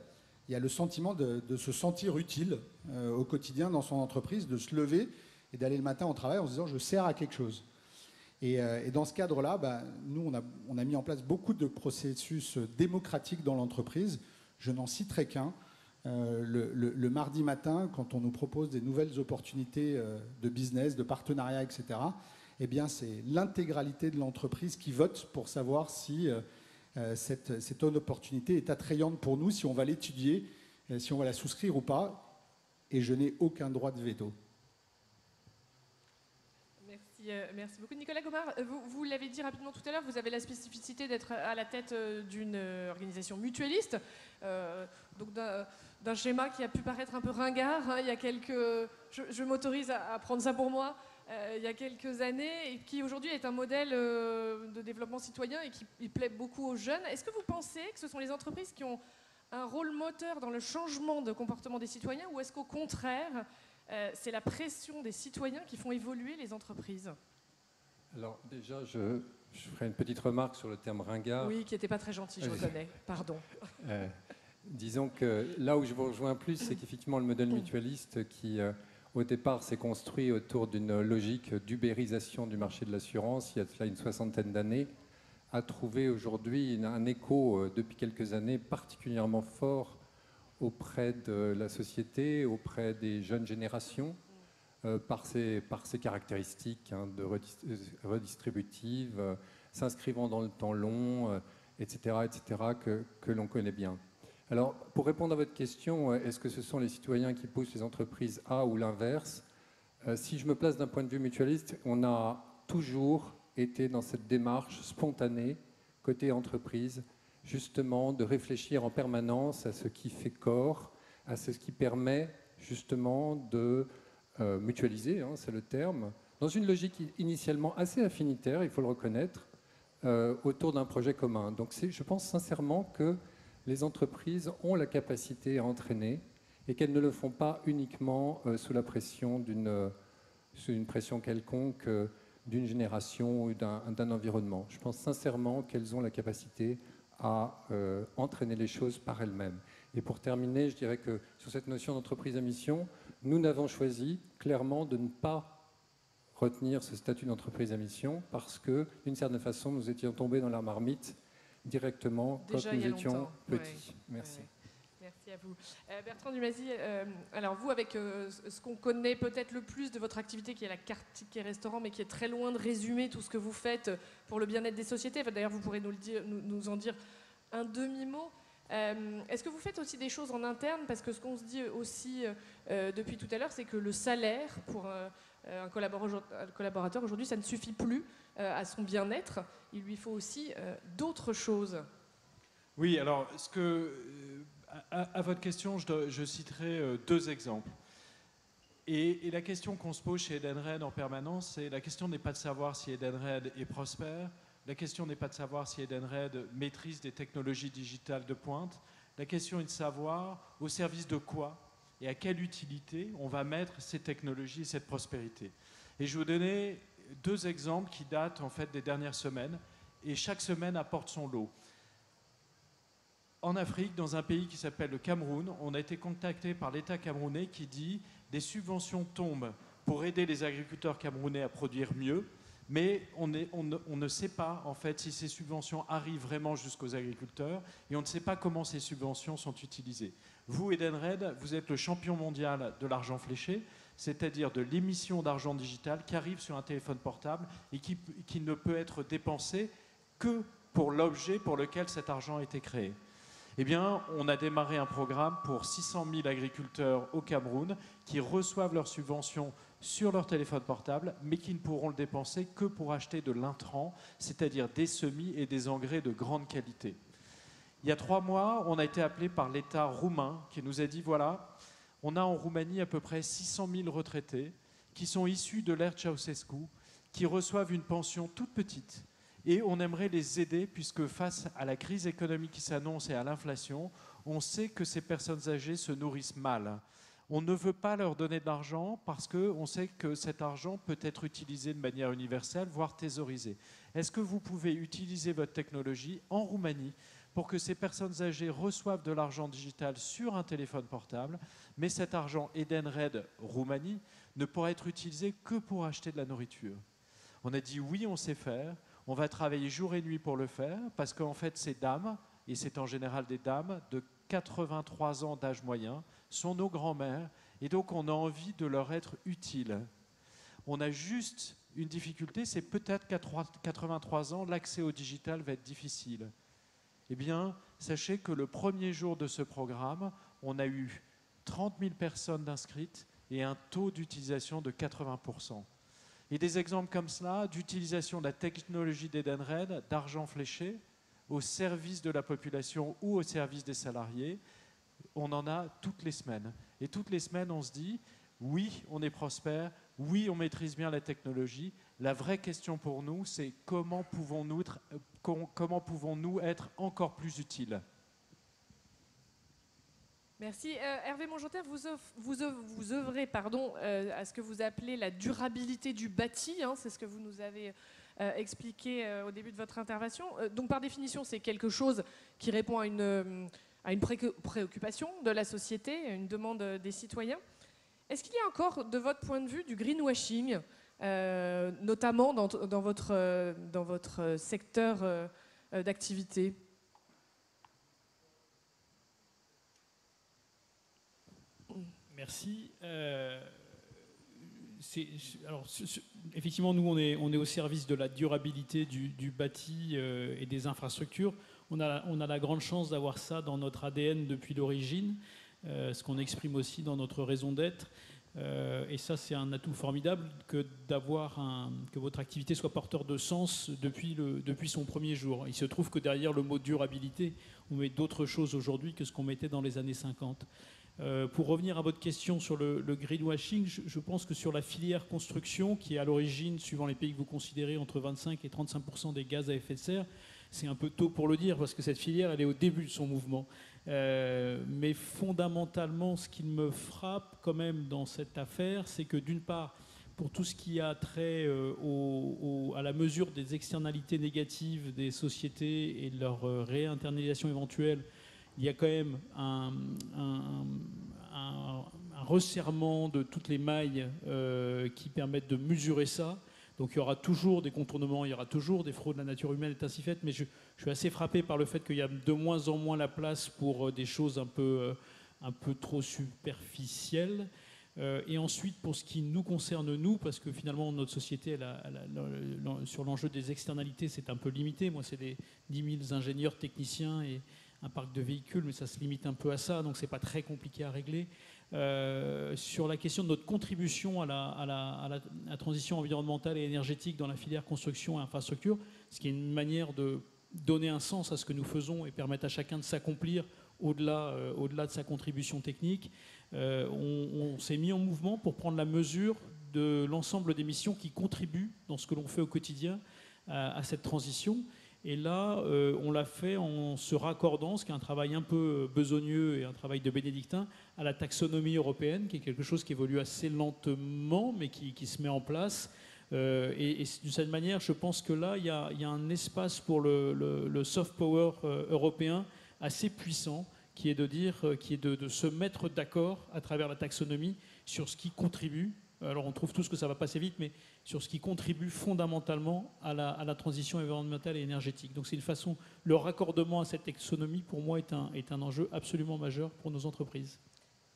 il y a le sentiment de se sentir utile au quotidien dans son entreprise, de se lever et d'aller le matin au travail en se disant « je sers à quelque chose ». Et dans ce cadre-là, nous, on a mis en place beaucoup de processus démocratiques dans l'entreprise. Je n'en citerai qu'un. Le mardi matin, quand on nous propose des nouvelles opportunités de business, de partenariat, etc., eh bien, c'est l'intégralité de l'entreprise qui vote pour savoir si cette opportunité est attrayante pour nous, si on va l'étudier, si on va la souscrire ou pas. Et je n'ai aucun droit de veto. Merci beaucoup. Nicolas Gomard, vous l'avez dit rapidement tout à l'heure, vous avez la spécificité d'être à la tête d'une organisation mutualiste, donc d'un schéma qui a pu paraître un peu ringard. Hein, il y a je m'autorise à prendre ça pour moi, il y a quelques années, et qui aujourd'hui est un modèle de développement citoyen et qui plaît beaucoup aux jeunes. Est-ce que vous pensez que ce sont les entreprises qui ont un rôle moteur dans le changement de comportement des citoyens, ou est-ce qu'au contraire, c'est la pression des citoyens qui font évoluer les entreprises? Alors déjà, je ferai une petite remarque sur le terme ringard. Oui, qui n'était pas très gentil, je reconnais. Pardon. Disons que là où je vous rejoins plus, c'est qu'effectivement le modèle mutualiste qui, au départ, s'est construit autour d'une logique d'ubérisation du marché de l'assurance, il y a cela une 60aine d'années, a trouvé aujourd'hui un écho depuis quelques années particulièrement fort auprès de la société, auprès des jeunes générations, par ses caractéristiques de redistributives, s'inscrivant dans le temps long, etc., que l'on connaît bien. Alors, pour répondre à votre question, est-ce que ce sont les citoyens qui poussent les entreprises à ou l'inverse? Si je me place d'un point de vue mutualiste, on a toujours été dans cette démarche spontanée, côté entreprise, justement de réfléchir en permanence à ce qui fait corps, à ce qui permet justement de mutualiser, hein, c'est le terme, dans une logique initialement assez affinitaire, il faut le reconnaître, autour d'un projet commun. Donc je pense sincèrement que les entreprises ont la capacité à entraîner et qu'elles ne le font pas uniquement sous la pression d'une pression quelconque d'une génération ou d'un environnement. Je pense sincèrement qu'elles ont la capacité à entraîner les choses par elles-mêmes. Et pour terminer, je dirais que sur cette notion d'entreprise à mission, nous n'avons choisi clairement de ne pas retenir ce statut d'entreprise à mission parce que, d'une certaine façon, nous étions tombés dans la marmite directement Déjà, quand nous étions longtemps. petits. Ouais. Merci. Ouais. Merci à vous. Bertrand Dumazy, alors vous, avec ce qu'on connaît peut-être le plus de votre activité, qui est la carte ticket restaurant, mais qui est très loin de résumer tout ce que vous faites pour le bien-être des sociétés. Enfin, d'ailleurs, vous pourrez nous en dire un demi-mot. Est-ce que vous faites aussi des choses en interne? Parce que ce qu'on se dit aussi depuis tout à l'heure, c'est que le salaire pour un collaborateur aujourd'hui, ça ne suffit plus à son bien-être. Il lui faut aussi d'autres choses. Oui, alors, à votre question, je citerai 2 exemples. Et la question qu'on se pose chez Edenred en permanence, c'est la question n'est pas de savoir si Edenred est prospère, la question n'est pas de savoir si Edenred maîtrise des technologies digitales de pointe, la question est de savoir au service de quoi et à quelle utilité on va mettre ces technologies et cette prospérité. Et je vais vous donner 2 exemples qui datent en fait des dernières semaines, et chaque semaine apporte son lot. En Afrique, dans un pays qui s'appelle le Cameroun, on a été contacté par l'État camerounais qui dit des subventions tombent pour aider les agriculteurs camerounais à produire mieux, mais on ne sait pas en fait si ces subventions arrivent vraiment jusqu'aux agriculteurs et on ne sait pas comment ces subventions sont utilisées. Vous, Edenred, vous êtes le champion mondial de l'argent fléché, c'est-à-dire de l'émission d'argent digital qui arrive sur un téléphone portable et qui ne peut être dépensé que pour l'objet pour lequel cet argent a été créé. Eh bien, on a démarré un programme pour 600 000 agriculteurs au Cameroun qui reçoivent leurs subventions sur leur téléphone portable, mais qui ne pourront le dépenser que pour acheter de l'intrant, c'est-à-dire des semis et des engrais de grande qualité. Il y a 3 mois, on a été appelé par l'État roumain qui nous a dit, voilà, on a en Roumanie à peu près 600 000 retraités qui sont issus de l'ère Ceausescu, qui reçoivent une pension toute petite. Et on aimerait les aider puisque face à la crise économique qui s'annonce et à l'inflation, on sait que ces personnes âgées se nourrissent mal. On ne veut pas leur donner de l'argent parce qu'on sait que cet argent peut être utilisé de manière universelle, voire thésaurisé. Est-ce que vous pouvez utiliser votre technologie en Roumanie pour que ces personnes âgées reçoivent de l'argent digital sur un téléphone portable, mais cet argent Edenred Roumanie ne pourra être utilisé que pour acheter de la nourriture? On a dit oui, on sait faire. On va travailler jour et nuit pour le faire, parce qu'en fait, ces dames, et c'est en général des dames de 83 ans d'âge moyen, sont nos grands-mères, et donc on a envie de leur être utile. On a juste une difficulté, c'est peut-être qu'à 83 ans, l'accès au digital va être difficile. Eh bien, sachez que le premier jour de ce programme, on a eu 30 000 personnes inscrites et un taux d'utilisation de 80%. Et des exemples comme cela, d'utilisation de la technologie d'Edenred, d'argent fléché, au service de la population ou au service des salariés, on en a toutes les semaines. Et toutes les semaines, on se dit, oui, on est prospère, oui, on maîtrise bien la technologie. La vraie question pour nous, c'est comment pouvons-nous être encore plus utiles ? Merci. Hervé Mongenter, vous œuvrez à ce que vous appelez la durabilité du bâti, hein, c'est ce que vous nous avez expliqué au début de votre intervention. Donc par définition, c'est quelque chose qui répond à une préoccupation de la société, à une demande des citoyens. Est-ce qu'il y a encore, de votre point de vue, du greenwashing, notamment dans votre secteur d'activité ? Merci. Effectivement, nous, on est au service de la durabilité du bâti et des infrastructures. On a la grande chance d'avoir ça dans notre ADN depuis l'origine, ce qu'on exprime aussi dans notre raison d'être. Et ça, c'est un atout formidable que votre activité soit porteur de sens depuis son premier jour. Il se trouve que derrière le mot durabilité, on met d'autres choses aujourd'hui que ce qu'on mettait dans les années 50. Pour revenir à votre question sur le greenwashing, je pense que sur la filière construction, qui est à l'origine, suivant les pays que vous considérez, entre 25 et 35% des gaz à effet de serre, c'est un peu tôt pour le dire, parce que cette filière, elle est au début de son mouvement. Mais fondamentalement, ce qui me frappe quand même dans cette affaire, c'est que d'une part, pour tout ce qui a trait à la mesure des externalités négatives des sociétés et de leur réinternalisation éventuelle, il y a quand même un resserrement de toutes les mailles qui permettent de mesurer ça. Donc il y aura toujours des contournements, il y aura toujours des fraudes, la nature humaine est ainsi faite, mais je suis assez frappé par le fait qu'il y a de moins en moins la place pour des choses un peu trop superficielles. Et ensuite, pour ce qui nous concerne, nous, parce que finalement, notre société, sur l'enjeu des externalités, c'est un peu limité. Moi, c'est des 10 000 ingénieurs, techniciens et un parc de véhicules, mais ça se limite un peu à ça, donc c'est pas très compliqué à régler. Sur la question de notre contribution à la transition environnementale et énergétique dans la filière construction et infrastructure, ce qui est une manière de donner un sens à ce que nous faisons et permettre à chacun de s'accomplir au-delà de sa contribution technique, on s'est mis en mouvement pour prendre la mesure de l'ensemble des missions qui contribuent dans ce que l'on fait au quotidien à cette transition. Et là, on l'a fait en se raccordant, ce qui est un travail un peu besogneux et un travail de bénédictin, à la taxonomie européenne, qui est quelque chose qui évolue assez lentement, mais qui se met en place. Et d'une certaine manière, je pense que là, il y a un espace pour le soft power européen assez puissant, qui est de se mettre d'accord à travers la taxonomie sur ce qui contribue. Alors on trouve tous que ça va passer vite, mais sur ce qui contribue fondamentalement à la transition environnementale et énergétique. Donc c'est une façon, le raccordement à cette taxonomie pour moi est un enjeu absolument majeur pour nos entreprises.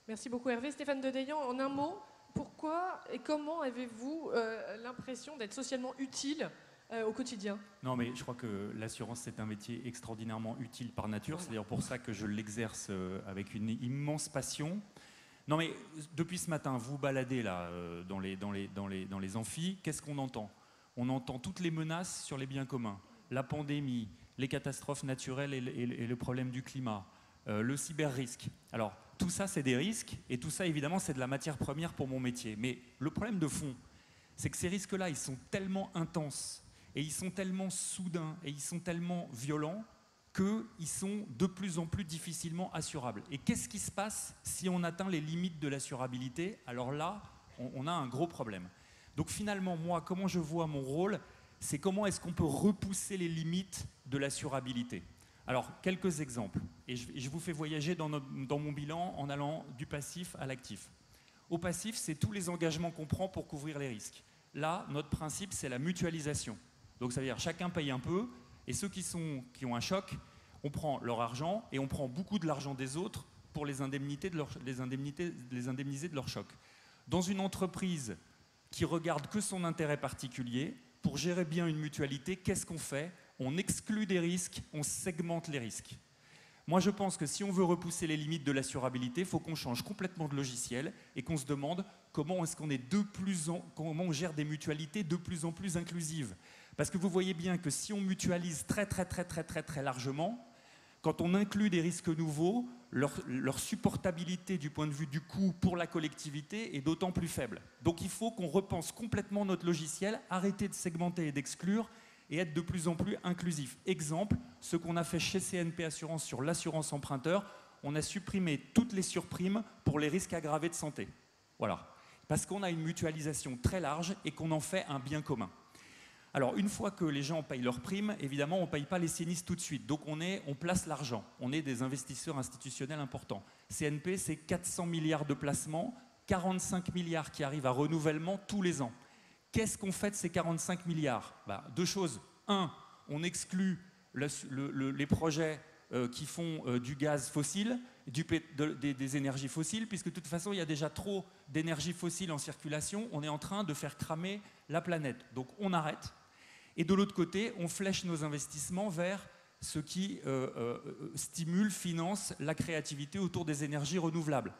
Merci beaucoup Hervé. Stéphane Dedeillan, en un mot, pourquoi et comment avez-vous l'impression d'être socialement utile au quotidien? Non, mais je crois que l'assurance, c'est un métier extraordinairement utile par nature. C'est d'ailleurs pour ça que je l'exerce avec une immense passion. Non, mais depuis ce matin, vous baladez là dans les amphis, qu'est-ce qu'on entend? On entend toutes les menaces sur les biens communs. La pandémie, les catastrophes naturelles et le problème du climat, le cyber-risque. Alors, tout ça, c'est des risques, et tout ça, évidemment, c'est de la matière première pour mon métier. Mais le problème de fond, c'est que ces risques-là, ils sont tellement intenses, et ils sont tellement soudains, et ils sont tellement violents, qu'ils sont de plus en plus difficilement assurables. Et qu'est-ce qui se passe si on atteint les limites de l'assurabilité? Alors là, on a un gros problème. Donc finalement, moi, comment je vois mon rôle, c'est comment est-ce qu'on peut repousser les limites de l'assurabilité. Alors, quelques exemples. Et je vous fais voyager dans mon bilan en allant du passif à l'actif. Au passif, c'est tous les engagements qu'on prend pour couvrir les risques. Là, notre principe, c'est la mutualisation. Donc ça veut dire chacun paye un peu, et ceux qui ont un choc, on prend leur argent et on prend beaucoup de l'argent des autres pour les indemniser de leur choc. Dans une entreprise qui regarde que son intérêt particulier, pour gérer bien une mutualité, qu'est-ce qu'on fait? On exclut des risques, on segmente les risques. Moi, je pense que si on veut repousser les limites de l'assurabilité, il faut qu'on change complètement de logiciel et qu'on se demande comment est-ce qu'on comment on gère des mutualités de plus en plus inclusives. Parce que vous voyez bien que si on mutualise très largement, quand on inclut des risques nouveaux, leur supportabilité du point de vue du coût pour la collectivité est d'autant plus faible. Donc il faut qu'on repense complètement notre logiciel, arrêter de segmenter et d'exclure et être de plus en plus inclusif. Exemple, ce qu'on a fait chez CNP Assurance sur l'assurance emprunteur, on a supprimé toutes les surprimes pour les risques aggravés de santé. Voilà. Parce qu'on a une mutualisation très large et qu'on en fait un bien commun. Alors, une fois que les gens payent leurs primes, évidemment, on ne paye pas les sinistres tout de suite. Donc, on place l'argent. On est des investisseurs institutionnels importants. CNP, c'est 400 milliards de placements, 45 milliards qui arrivent à renouvellement tous les ans. Qu'est-ce qu'on fait de ces 45 milliards? Deux choses. Un, on exclut les projets qui font du gaz fossile, des énergies fossiles, puisque de toute façon, il y a déjà trop d'énergie fossile en circulation. On est en train de faire cramer la planète. Donc, on arrête. Et de l'autre côté, on flèche nos investissements vers ce qui stimule, finance la créativité autour des énergies renouvelables.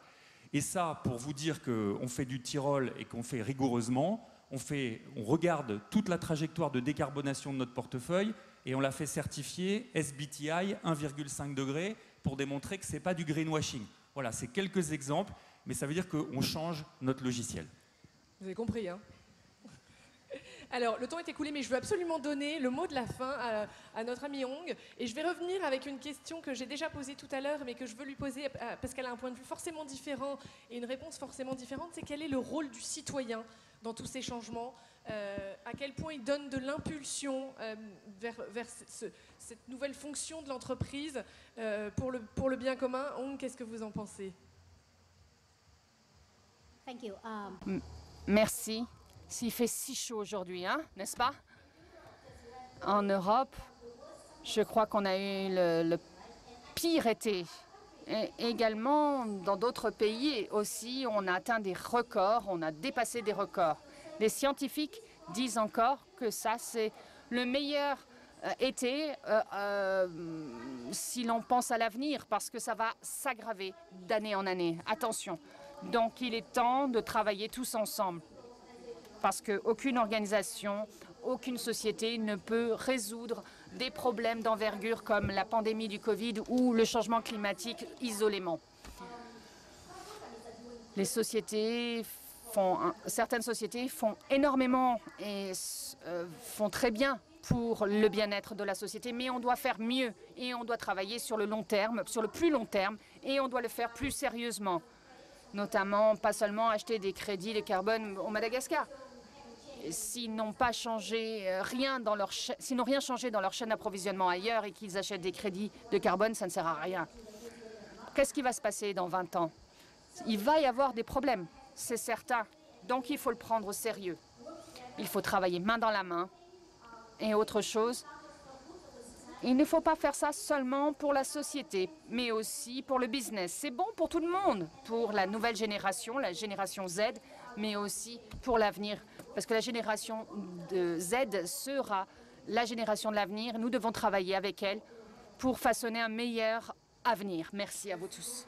Et ça, pour vous dire qu'on fait du Tyrol et qu'on fait rigoureusement, on regarde toute la trajectoire de décarbonation de notre portefeuille et on l'a fait certifier SBTI 1,5 degré pour démontrer que ce n'est pas du greenwashing. Voilà, c'est quelques exemples, mais ça veut dire qu'on change notre logiciel. Vous avez compris, hein? Alors, le temps est écoulé, mais je veux absolument donner le mot de la fin à notre amie Hong. Et je vais revenir avec une question que j'ai déjà posée tout à l'heure, mais que je veux lui poser parce qu'elle a un point de vue forcément différent et une réponse forcément différente. C'est quel est le rôle du citoyen dans tous ces changements? À quel point il donne de l'impulsion vers cette nouvelle fonction de l'entreprise pour le bien commun? Hong, qu'est-ce que vous en pensez? Thank you. Merci. S'il fait si chaud aujourd'hui, hein, n'est-ce pas? En Europe, je crois qu'on a eu le pire été. Et également, dans d'autres pays aussi, on a atteint des records, on a dépassé des records. Les scientifiques disent encore que ça, c'est le meilleur été si l'on pense à l'avenir, parce que ça va s'aggraver d'année en année. Attention. Donc, il est temps de travailler tous ensemble. Parce qu'aucune organisation, aucune société ne peut résoudre des problèmes d'envergure comme la pandémie du Covid ou le changement climatique isolément. Les sociétés certaines sociétés font énormément et font très bien pour le bien-être de la société, mais on doit faire mieux et on doit travailler sur le long terme, sur le plus long terme, et on doit le faire plus sérieusement. Notamment, pas seulement acheter des crédits de carbone au Madagascar. S'ils n'ont pas changé rien dans leur s'ils n'ont rien changé dans leur chaîne d'approvisionnement ailleurs et qu'ils achètent des crédits de carbone, ça ne sert à rien. Qu'est-ce qui va se passer dans 20 ans? Il va y avoir des problèmes, c'est certain. Donc il faut le prendre au sérieux. Il faut travailler main dans la main. Et autre chose, il ne faut pas faire ça seulement pour la société, mais aussi pour le business. C'est bon pour tout le monde, pour la nouvelle génération, la génération Z, mais aussi pour l'avenir. Parce que la génération de Z sera la génération de l'avenir. Nous devons travailler avec elle pour façonner un meilleur avenir. Merci à vous tous.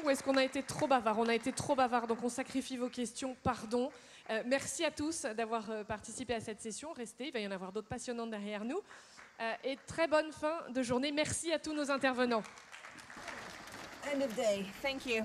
Ou est-ce qu'on a été trop bavard? On a été trop bavard, donc on sacrifie vos questions, pardon. Merci à tous d'avoir participé à cette session. Restez, il va y en avoir d'autres passionnantes derrière nous. Et très bonne fin de journée. Merci à tous nos intervenants. End of day. Thank you.